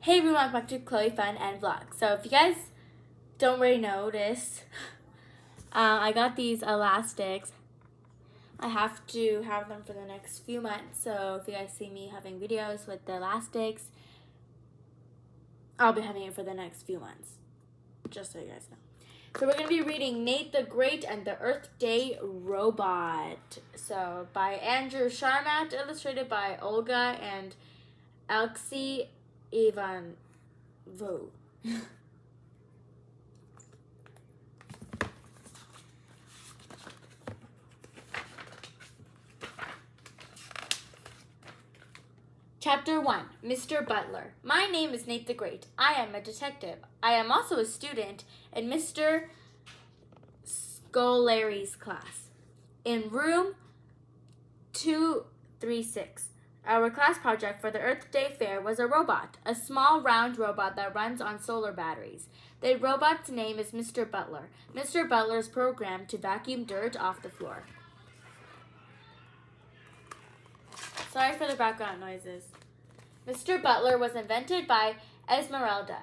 Hey everyone, welcome back to Chloe Fun and Vlog. So if you guys don't already notice, I got these elastics. I have to have them for the next few months. So if you guys see me having videos with the elastics, I'll be having it for the next few months. Just so you guys know. So we're going to be reading Nate the Great and the Earth Day Robot. So by Andrew Sharmat, illustrated by Olga and Alexei Ivanov. Chapter 1, Mr. Butler. My name is Nate the Great. I am a detective. I am also a student in Mr. Scolari's class. In room 236. Our class project for the Earth Day Fair was a robot, a small round robot that runs on solar batteries. The robot's name is Mr. Butler. Mr. Butler is programmed to vacuum dirt off the floor. Sorry for the background noises. Mr. Butler was invented by Esmeralda.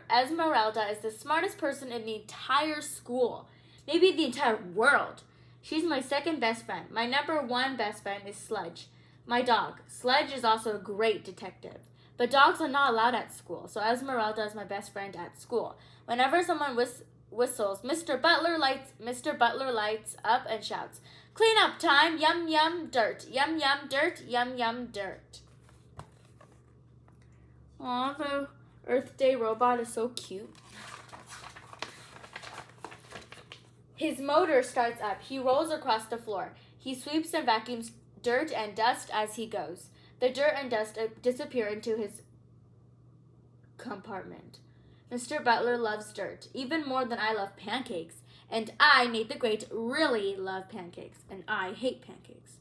Esmeralda is the smartest person in the entire school, maybe the entire world. She's my second best friend. My number one best friend is Sludge, my dog. Sludge is also a great detective. But dogs are not allowed at school, so Esmeralda is my best friend at school. Whenever someone whistles, Mr. Butler lights up and shouts, "Clean up time, yum yum dirt, yum yum dirt, yum yum dirt." Aw, the Earth Day robot is so cute. His motor starts up. He rolls across the floor. He sweeps and vacuums dirt and dust as he goes. The dirt and dust disappear into his compartment. Mr. Butler loves dirt, even more than I love pancakes. And I, Nate the Great, really love pancakes. And I hate pancakes.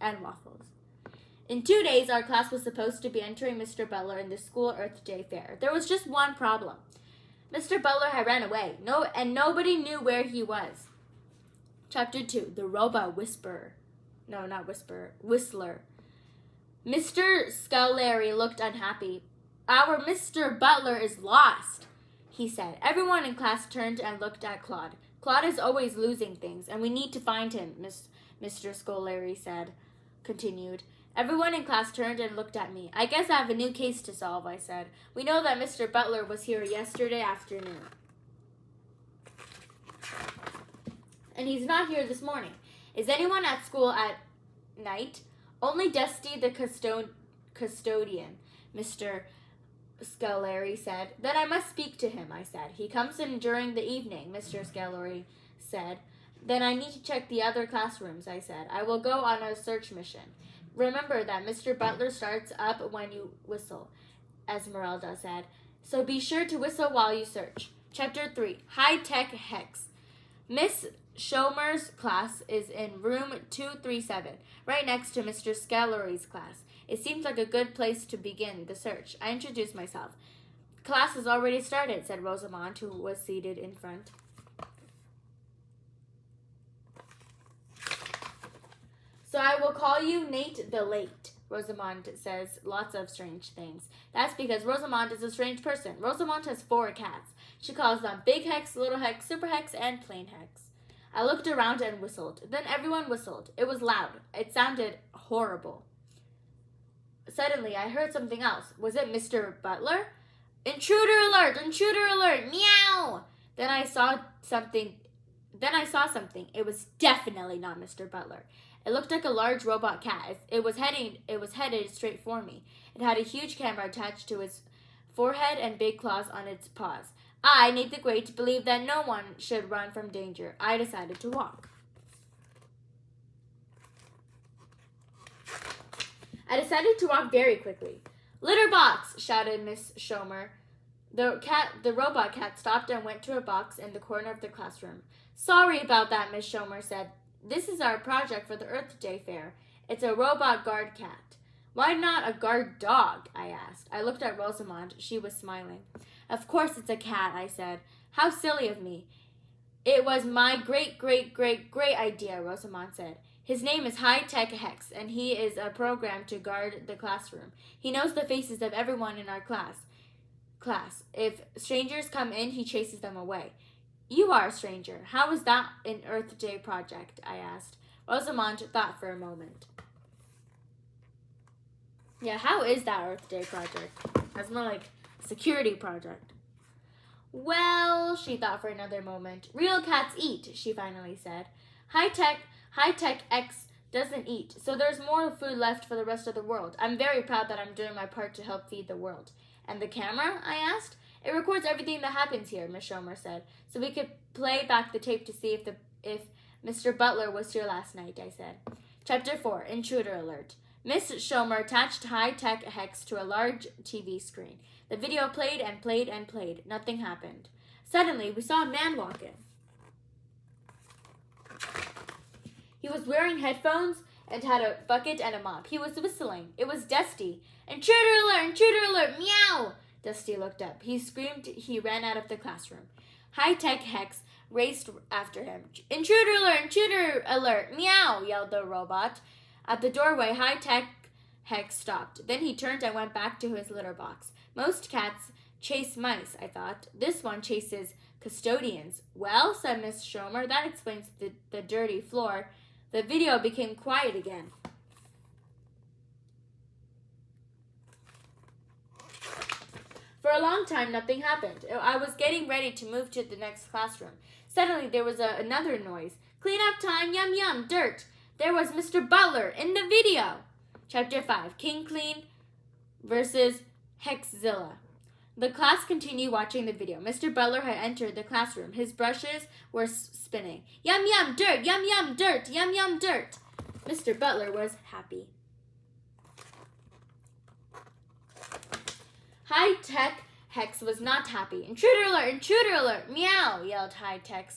And waffles. In 2 days, our class was supposed to be entering Mr. Butler in the school Earth Day Fair. There was just one problem. Mr. Butler had ran away, and nobody knew where he was. Chapter 2, The Robot Whisperer. No, not Whisperer. Whistler. Mr. Scolari looked unhappy. "Our Mr. Butler is lost," he said. Everyone in class turned and looked at Claude. "Claude is always losing things, and we need to find him," Mr. Scolari continued. Everyone in class turned and looked at me. "I guess I have a new case to solve," I said. "We know that Mr. Butler was here yesterday afternoon, and he's not here this morning. Is anyone at school at night?" "Only Dusty the custodian," Mr. Scolari said. "Then I must speak to him," I said. "He comes in during the evening," Mr. Scolari said. "Then I need to check the other classrooms," I said. "I will go on a search mission." "Remember that Mr. Butler starts up when you whistle," Esmeralda said. "So be sure to whistle while you search." Chapter 3, High-Tech Hex. Miss Schomer's class is in room 237, right next to Mr. Scolari's class. It seems like a good place to begin the search. I introduced myself. "Class has already started," said Rosamond, who was seated in front. "So I will call you Nate the Late." Rosamond says lots of strange things. That's because Rosamond is a strange person. Rosamond has 4 cats. She calls them Big Hex, Little Hex, Super Hex, and Plain Hex. I looked around and whistled. Then everyone whistled. It was loud. It sounded horrible. Suddenly, I heard something else. Was it Mr. Butler? "Intruder alert! Intruder alert! Meow!" Then I saw something. It was definitely not Mr. Butler. It looked like a large robot cat. It was headed straight for me. It had a huge camera attached to its forehead and big claws on its paws. I, Nate the Great, believed that no one should run from danger. I decided to walk. I decided to walk very quickly. "Litter box!" shouted Miss Schomer. The robot cat stopped and went to a box in the corner of the classroom. "Sorry about that," Miss Schomer said. "This is our project for the Earth Day Fair. It's a robot guard cat." "Why not a guard dog?" I asked. I looked at Rosamond. She was smiling. "Of course it's a cat," I said. "How silly of me." "It was my great idea," Rosamond said. His name is High-Tech Hex, and he is programmed to guard the classroom. He knows the faces of everyone in our class. class. If strangers come in, he chases them away. You are a stranger. How is that an Earth Day project? I asked. Rosamond thought for a moment. Yeah, how is that Earth Day project? That's more like security project. Well, she thought for another moment. Real cats eat, she finally said. High-tech X doesn't eat, so there's more food left for the rest of the world. I'm very proud that I'm doing my part to help feed the world. And the camera? I asked. It records everything that happens here, Miss Schomer said, so we could play back the tape to see if Mr. Butler was here last night, I said. Chapter 4, Intruder Alert. Miss Schomer attached high-tech hex to a large TV screen. The video played and played and played. Nothing happened. Suddenly, we saw a man walk in. He was wearing headphones and had a bucket and a mop. He was whistling. It was Dusty. Intruder alert! Intruder alert! Meow! Dusty looked up. He screamed. He ran out of the classroom. High-tech Hex raced after him. Intruder alert! Intruder alert! Meow! Yelled the robot. At the doorway, High-tech Hex stopped. Then he turned and went back to his litter box. Most cats chase mice, I thought. This one chases custodians. Well, said Miss Schomer, that explains the dirty floor. The video became quiet again. For a long time, nothing happened. I was getting ready to move to the next classroom. Suddenly, there was another noise. Clean up time, yum yum, dirt. There was Mr. Butler in the video. Chapter 5, King Clean versus Hexzilla. The class continued watching the video. Mr. Butler had entered the classroom. His brushes were spinning. Yum yum, dirt, yum yum, dirt, yum yum, dirt. Mr. Butler was happy. High-tech Hex was not happy. Intruder alert, meow, yelled High-tech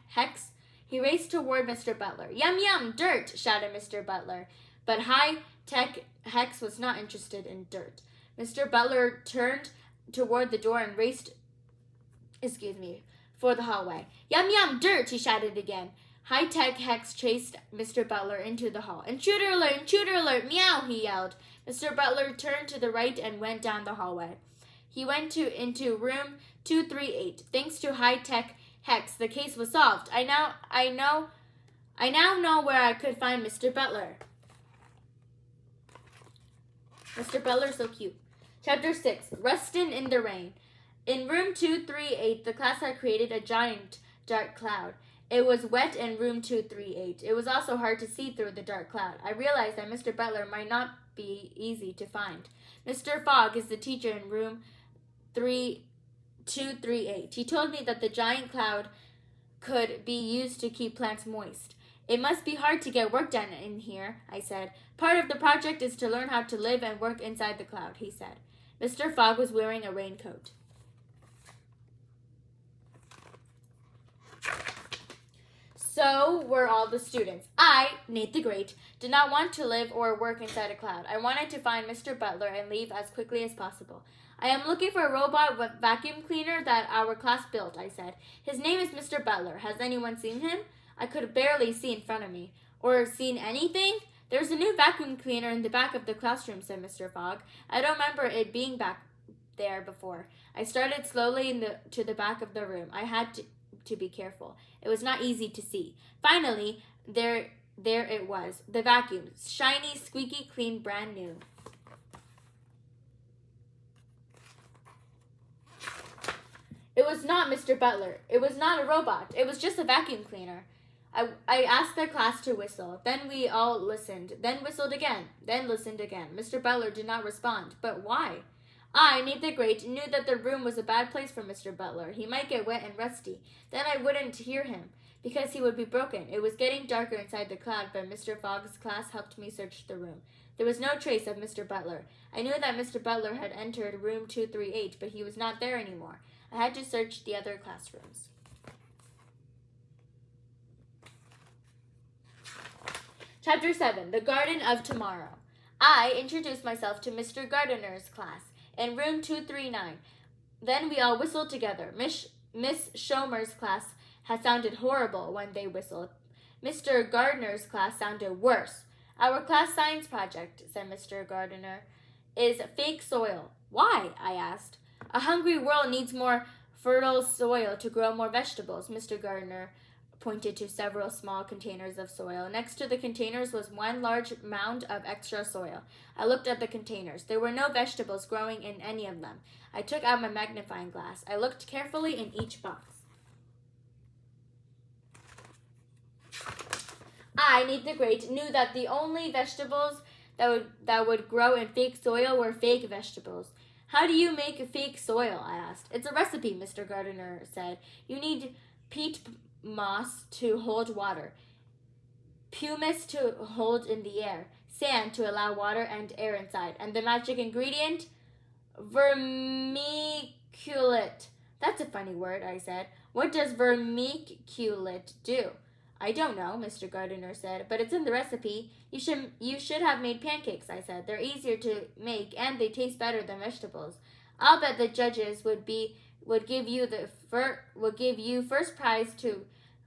Hex. He raced toward Mr. Butler. Yum yum, dirt, shouted Mr. Butler. But High-tech Hex was not interested in dirt. Mr. Butler turned toward the door and raced, for the hallway. Yum yum, dirt, he shouted again. High-tech Hex chased Mr. Butler into the hall. Intruder alert, meow, he yelled. Mr. Butler turned to the right and went down the hallway. He went into room 238. Thanks to High-tech Hex, the case was solved. I now know where I could find Mr. Butler. Mr. Butler's so cute. Chapter 6, Rustin in the Rain. In room 238, the class had created a giant dark cloud. It was wet in room 238. It was also hard to see through the dark cloud. I realized that Mr. Butler might not be easy to find. Mr. Fogg is the teacher in room 238. He told me that the giant cloud could be used to keep plants moist. It must be hard to get work done in here, I said. Part of the project is to learn how to live and work inside the cloud, he said. Mr. Fogg was wearing a raincoat. So were all the students. I, Nate the Great, did not want to live or work inside a cloud. I wanted to find Mr. Butler and leave as quickly as possible. I am looking for a robot vacuum cleaner that our class built, I said. His name is Mr. Butler. Has anyone seen him? I could barely see in front of me. Or seen anything? There's a new vacuum cleaner in the back of the classroom, said Mr. Fogg. I don't remember it being back there before. I started slowly to the back of the room. I had to be careful. It was not easy to see. Finally, there it was, the vacuum, shiny, squeaky clean, brand new. It was not Mr. Butler. It was not a robot. It was just a vacuum cleaner. I asked the class to whistle. Then we all listened. Then whistled again. Then listened again. Mr. Butler did not respond. But why? I, Nate the Great, knew that the room was a bad place for Mr. Butler. He might get wet and rusty. Then I wouldn't hear him, because he would be broken. It was getting darker inside the cloud, but Mr. Fogg's class helped me search the room. There was no trace of Mr. Butler. I knew that Mr. Butler had entered room 238, but he was not there anymore. I had to search the other classrooms. Chapter 7, The Garden of Tomorrow. I introduced myself to Mr. Gardener's class in room 239. Then we all whistled together. Miss Schomer's class had sounded horrible when they whistled. Mr. Gardener's class sounded worse. Our class science project, said Mr. Gardener, is fake soil. Why? I asked. A hungry world needs more fertile soil to grow more vegetables. Mr. Gardener pointed to several small containers of soil. Next to the containers was one large mound of extra soil. I looked at the containers. There were no vegetables growing in any of them. I took out my magnifying glass. I looked carefully in each box. I, Nate the Great, knew that the only vegetables that would grow in fake soil were fake vegetables. How do you make fake soil? I asked. It's a recipe, Mr. Gardener said. You need peat moss to hold water, pumice to hold in the air, sand to allow water and air inside, and the magic ingredient, vermiculite. That's a funny word, I said. What does vermiculite do? I don't know, Mr. Gardener said, but it's in the recipe. You should have made pancakes, I said. They're easier to make and they taste better than vegetables. I'll bet the judges would give you first prize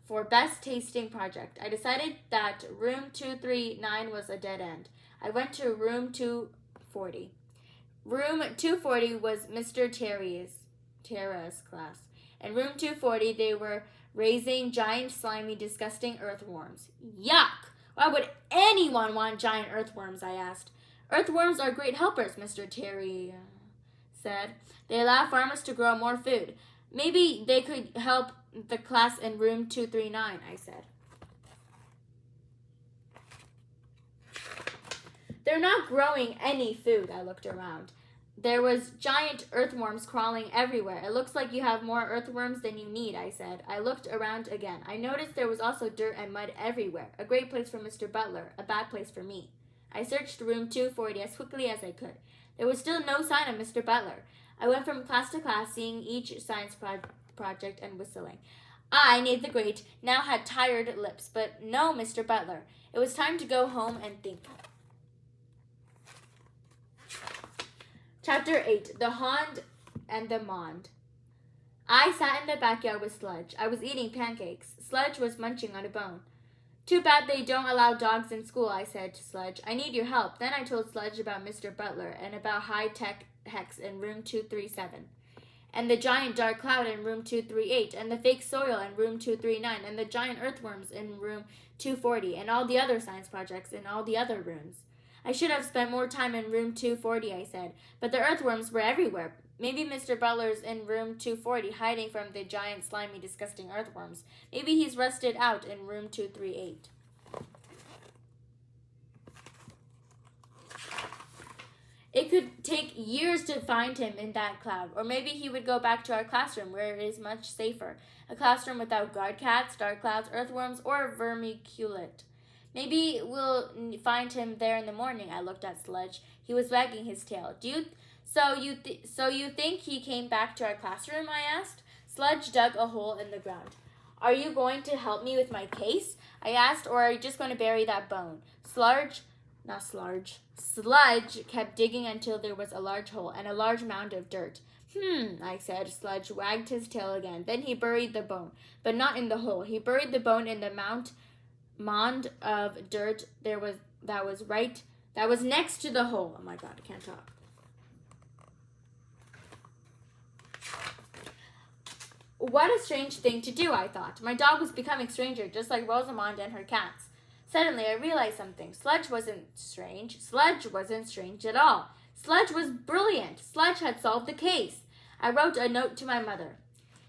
for best tasting project. I decided that room 239 was a dead end. I went to room 240. Room 240 was Mr. Terra's class. In room 240 they were raising giant, slimy, disgusting earthworms. Yuck! Why would anyone want giant earthworms? I asked. Earthworms are great helpers, Mr. Terry said. They allow farmers to grow more food. Maybe they could help the class in room 239, I said. They're not growing any food, I looked around. There was giant earthworms crawling everywhere. It looks like you have more earthworms than you need, I said. I looked around again. I noticed there was also dirt and mud everywhere. A great place for Mr. Butler, a bad place for me. I searched room 240 as quickly as I could. There was still no sign of Mr. Butler. I went from class to class, seeing each science project and whistling. I, Nate the Great, now had tired lips, but no Mr. Butler. It was time to go home and think. Chapter 8, The Hond and the Mond. I sat in the backyard with Sludge. I was eating pancakes. Sludge was munching on a bone. Too bad they don't allow dogs in school, I said to Sludge. I need your help. Then I told Sludge about Mr. Butler and about high-tech Hex in room 237, and the giant dark cloud in room 238, and the fake soil in room 239, and the giant earthworms in room 240, and all the other science projects in all the other rooms. I should have spent more time in room 240, I said, but the earthworms were everywhere. Maybe Mr. Butler's in room 240, hiding from the giant, slimy, disgusting earthworms. Maybe he's rusted out in room 238. It could take years to find him in that cloud, or maybe he would go back to our classroom where it is much safer. A classroom without guard cats, dark clouds, earthworms, or vermiculite. Maybe we'll find him there in the morning. I looked at Sludge. He was wagging his tail. So you think he came back to our classroom? I asked. Sludge dug a hole in the ground. Are you going to help me with my case? I asked, or are you just going to bury that bone? Sludge kept digging until there was a large hole and a large mound of dirt. I said. Sludge wagged his tail again. Then he buried the bone, but not in the hole. He buried the bone in the mound of dirt that was next to the hole. Oh my God, I can't talk. What a strange thing to do, I thought. My dog was becoming stranger, just like Rosamond and her cats. Suddenly, I realized something. Sludge wasn't strange. Sludge wasn't strange at all. Sludge was brilliant. Sludge had solved the case. I wrote a note to my mother.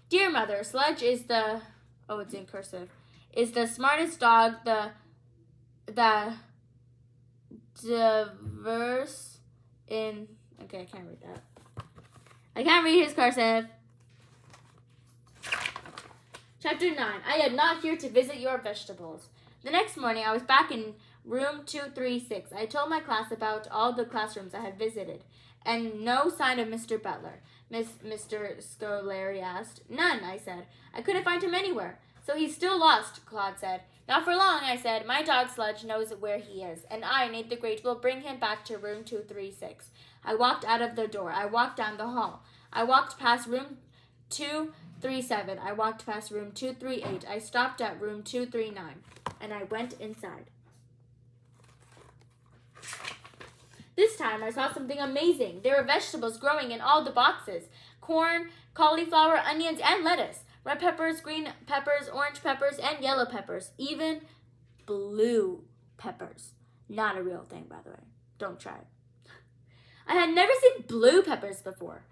Dear Mother, Sludge is the... Oh, it's in cursive. Is the smartest dog, the diverse in... Okay, I can't read that. I can't read his cursive. Chapter 9. I am not here to visit your vegetables. The next morning, I was back in room 236. I told my class about all the classrooms I had visited, and no sign of Mr. Butler. Mr. Scolari asked. None, I said. I couldn't find him anywhere. So he's still lost, Claude said. Not for long, I said. My dog Sludge knows where he is, and I, Nate the Great, will bring him back to room 236. I walked out of the door. I walked down the hall. I walked past room 237. I walked past room 238. I stopped at room 239, and I went inside. This time I saw something amazing. There were vegetables growing in all the boxes. Corn, cauliflower, onions, and lettuce. Red peppers, green peppers, orange peppers, and yellow peppers. Even blue peppers. Not a real thing, by the way. Don't try it. I had never seen blue peppers before.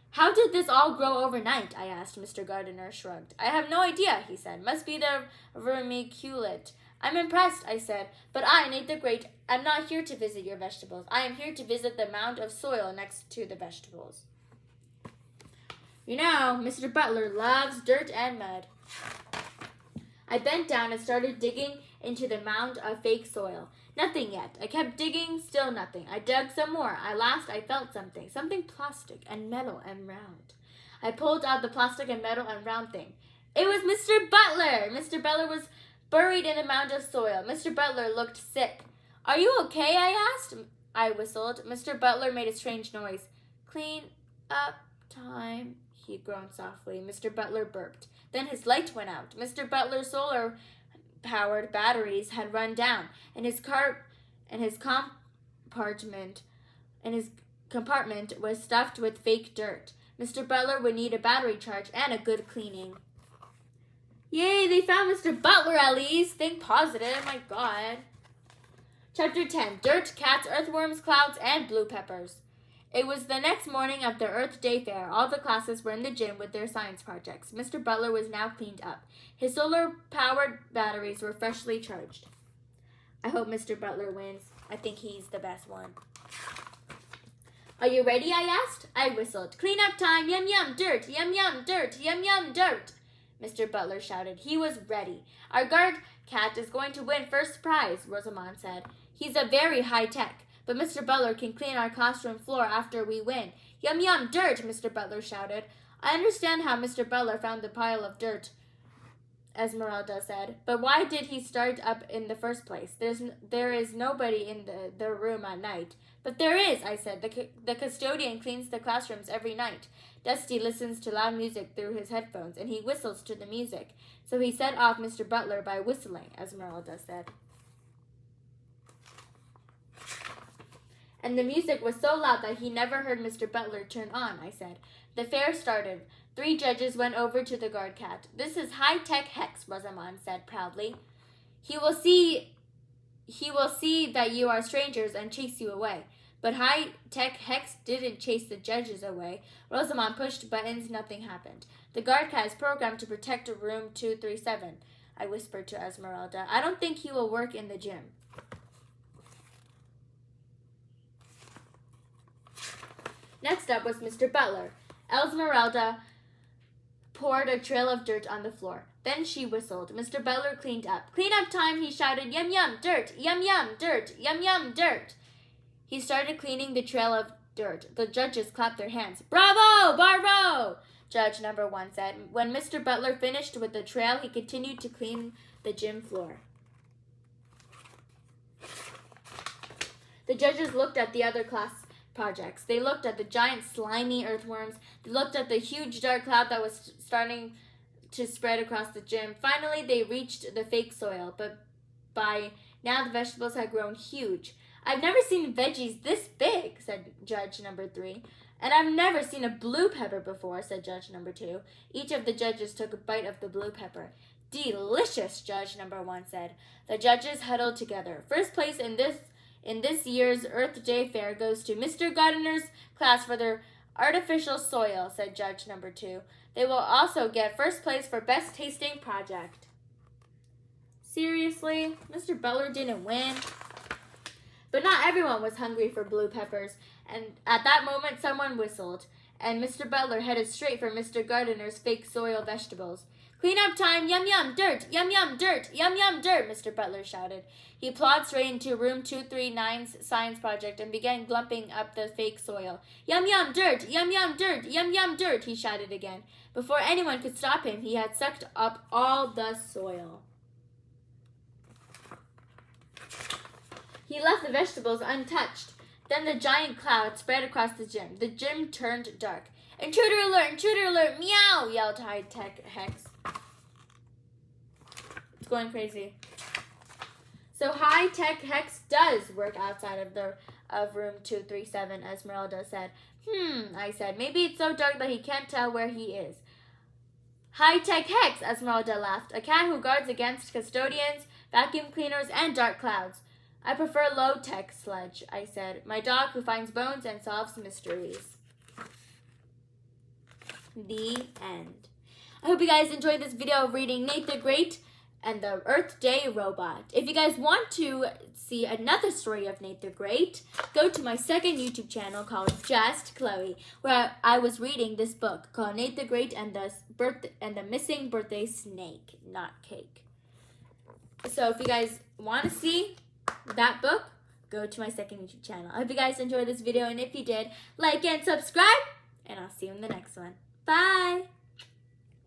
How did this all grow overnight? I asked. Mr. Gardener shrugged. I have no idea, he said. Must be the vermiculite. I'm impressed, I said, but I, Nate the Great, am not here to visit your vegetables. I am here to visit the mound of soil next to the vegetables. You know, Mr. Butler loves dirt and mud. I bent down and started digging into the mound of fake soil. Nothing yet. I kept digging, still nothing. I dug some more. At last I felt something plastic and metal and round. I pulled out the plastic and metal and round thing. It was Mr. Butler! Mr. Butler was buried in a mound of soil. Mr. Butler looked sick. Are you okay? I asked. I whistled. Mr. Butler made a strange noise. Clean up time, he groaned softly. Mr. Butler burped. Then his light went out. Mr. Butler's solar-powered batteries had run down, and his compartment was stuffed with fake dirt. Mr. Butler would need a battery charge and a good cleaning. Yay, they found Mr. Butler at least. Think positive, my God. Chapter 10, Dirt, Cats, Earthworms, Clouds, and Blue Peppers. It was the next morning of the Earth Day Fair. All the classes were in the gym with their science projects. Mr. Butler was now cleaned up. His solar-powered batteries were freshly charged. I hope Mr. Butler wins. I think he's the best one. Are you ready? I asked. I whistled. Clean up time, yum yum, dirt, yum yum, dirt, yum yum, dirt. Mr. Butler shouted. He was ready. Our guard cat is going to win first prize, Rosamond said. He's a very high-tech, but Mr. Butler can clean our classroom floor after we win. Yum yum, dirt, Mr. Butler shouted. I understand how Mr. Butler found the pile of dirt, Esmeralda said, but why did he start up in the first place? There is nobody in the room at night. But there is, I said. The custodian cleans the classrooms every night. Dusty listens to loud music through his headphones, and he whistles to the music. So he set off Mr. Butler by whistling, Esmeralda said. And the music was so loud that he never heard Mr. Butler turn on, I said. The fair started. 3 judges went over to the guard cat. This is high-tech Hex, Rosamond said proudly. He will see that you are strangers and chase you away. But high-tech Hex didn't chase the judges away. Rosamond pushed buttons, nothing happened. The guard cat is programmed to protect room 237, I whispered to Esmeralda. I don't think he will work in the gym. Next up was Mr. Butler. Esmeralda poured a trail of dirt on the floor. Then she whistled. Mr. Butler cleaned up. Clean up time, he shouted. Yum yum, dirt, yum yum, dirt, yum yum, dirt. He started cleaning the trail of dirt. The judges clapped their hands. Bravo, bravo, Judge number 1 said. When Mr. Butler finished with the trail, he continued to clean the gym floor. The judges looked at the other class projects. They looked at the giant slimy earthworms. They looked at the huge dark cloud that was starting to spread across the gym. Finally, they reached the fake soil, but by now the vegetables had grown huge. I've never seen veggies this big, said Judge number 3. And I've never seen a blue pepper before, said Judge number 2. Each of the judges took a bite of the blue pepper. Delicious, Judge number 1 said. The judges huddled together. First place in this year's Earth Day Fair goes to Mr. Gardener's class for their artificial soil, said Judge number 2. They will also get first place for best tasting project. Seriously? Mr. Butler didn't win? But not everyone was hungry for blue peppers, and at that moment someone whistled, and Mr. Butler headed straight for Mr. Gardener's fake soil vegetables. Clean up time, yum yum, dirt, yum yum, dirt, yum yum, dirt, Mr. Butler shouted. He plodded straight into room 239's science project and began glumping up the fake soil. Yum yum, dirt, yum yum, dirt, yum yum, dirt, he shouted again. Before anyone could stop him, he had sucked up all the soil. He left the vegetables untouched. Then the giant cloud spread across the gym. The gym turned dark. Intruder alert, meow, yelled high-tech Hex. It's going crazy. So high-tech Hex does work outside of room 237, Esmeralda said. I said. Maybe it's so dark that he can't tell where he is. High-tech Hex, Esmeralda laughed. A cat who guards against custodians, vacuum cleaners, and dark clouds. I prefer low-tech Sledge, I said. My dog who finds bones and solves mysteries. The end. I hope you guys enjoyed this video of reading Nate the Great and the Earth Day Robot. If you guys want to see another story of Nate the Great, go to my second YouTube channel called Just Chloe, where I was reading this book called Nate the Great and the Missing Birthday Snake, not cake. So if you guys want to see that book, go to my second YouTube channel. I hope you guys enjoyed this video, and if you did, like and subscribe, and I'll see you in the next one. Bye!